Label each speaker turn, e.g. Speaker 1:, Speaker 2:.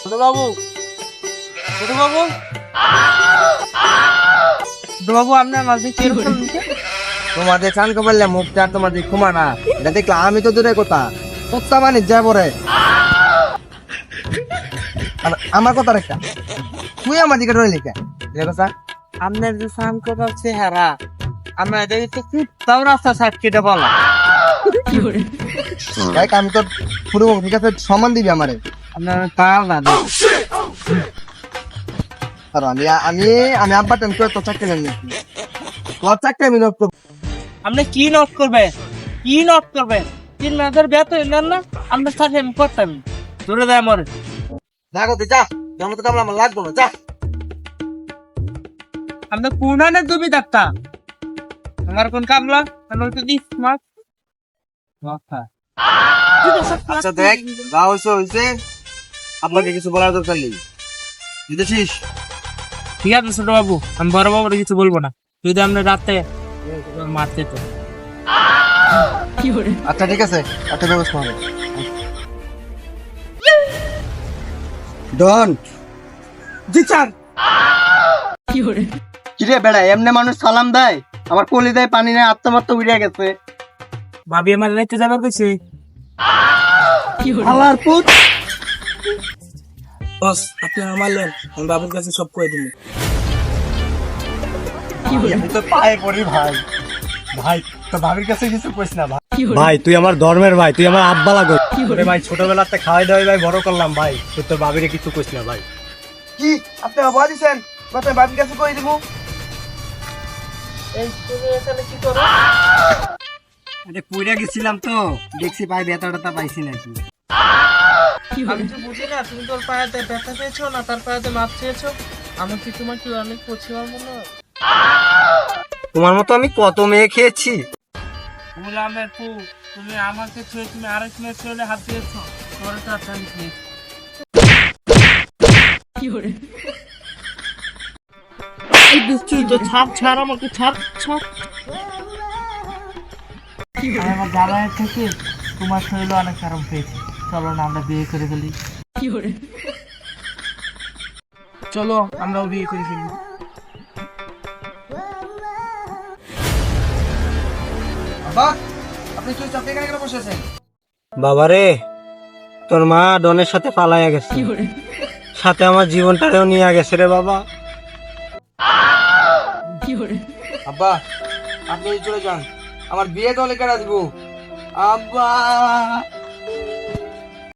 Speaker 1: ছোট বাবু, ছোট বাবু, ছোট বাবু, আপনার মাঝে কি
Speaker 2: তোমাদের চানকে বললে মুখটা আর তোমাদের ক্ষমা না, এটা দেখলে আমি তো দূরে কথা তোত্তা মানে যা পরে আমার কথা একটা তুই আমার দিকে রইলি কে কথা
Speaker 1: আপনার যে সান কথা চেহারা আমরা দেখি কুত্তাও রাস্তা সাইড কেটে বলা
Speaker 2: দেখ আমি তো পুরো ঠিক আছে সম্মান দিবি আমারে
Speaker 1: আপনার পাল না
Speaker 2: আর আমি আমি আমি আব্বা টাইম করে তো চাকরি নেন তোর চাকরি আমি নষ্ট
Speaker 1: আপনি কি নোট করবেন, কি নোট করবেন? 3 মাসের বেতন নেন না, আপনার সাথে আমি করতাম ধরে দেয় মরে।
Speaker 2: দেখো তুই যা যেমন তো আমার লাগবো না যা
Speaker 1: আপনি কোনানে তুমি ডাক্তা আমার কোন কামলা আমার তো 20 মাস
Speaker 2: আচ্ছা দেখ যা হয়েছে হয়েছে আপনাকে কিছু বলার দরকার নেই বুঝেছিস
Speaker 1: ঠিক আছে ছোট বাবু, আমি বড় বাবুর কিছু বলবো না, যদি আপনি রাতে মারতে তো।
Speaker 2: আচ্ছা ঠিক আছে একটা ব্যবস্থা হবে ডন জি স্যার কিরে বেড়া এমনি মানুষ সালাম দেয় আমার কলি দেয় পানি নেয় আত্মমাত্ম উড়িয়া গেছে
Speaker 1: ভাবি আমার রাইতে যাবার কইছে
Speaker 2: আলার পুত
Speaker 1: বস, আপনি আমারলেন, আমি বাবুর কাছে সব কয়ে দিন।
Speaker 2: আমি তো পায়ে পড়ি ভাই ভাই তো ভাবির কাছে কিছু কইস না ভাই
Speaker 3: ভাই তুই আমার ধর্মের ভাই, তুই আমার আব্বা লাগো ভাই, ছোটবেলাতে খাওয়াই দাওয়াই ভাই বড় করলাম ভাই, তুই তোর বাবিরে কিছু কইস না ভাই।
Speaker 2: কি আপনি আবার দিছেন কথা ভাবির কাছে কই দিব
Speaker 1: এই তুমি এখানে কি করো?
Speaker 2: আরে কইরা গেছিলাম তো দেখছি পায়ে ব্যথা ট্যাথা পাইছি নাকি
Speaker 1: আমি তো বুঝি না, তুমি তোর পায়েতে ব্যথা পেয়েছো না তার পায়েতে মাপ চেয়েছো? আমি কি তোমার কি অনেক পছিবার মনে হয়?
Speaker 2: তোমার মতো আমি কত মেয়ে খেয়েছি
Speaker 1: গোলামের পু, তুমি আমাকে ছুঁয়ে তুমি আরেক মেয়ের শরীরে হাত দিয়েছো, তোমার তো আর আমি খেয়েছি। এই দুষ্টু তো ছাড় ছাড় আমাকে ছাড় ছাড়। আমি আমার জ্বালায় থেকে তোমার শরীরে অনেক আরাম পেয়েছি, চলো না আমরা বিয়ে করে ফেলি। চলো আমরাও বিয়ে করে ফেলি।
Speaker 2: বাবা আপনি কি চাপে এখানে বসেছেন
Speaker 3: বাবারে তোর মা ডনের সাথে পালাইয়া গেছে, সাথে আমার জীবনটারেও নিয়ে গেছে রে বাবা।
Speaker 2: আব্বা আপনি চলে যান আমার বিয়ে দলে কেটে দিব আব্বা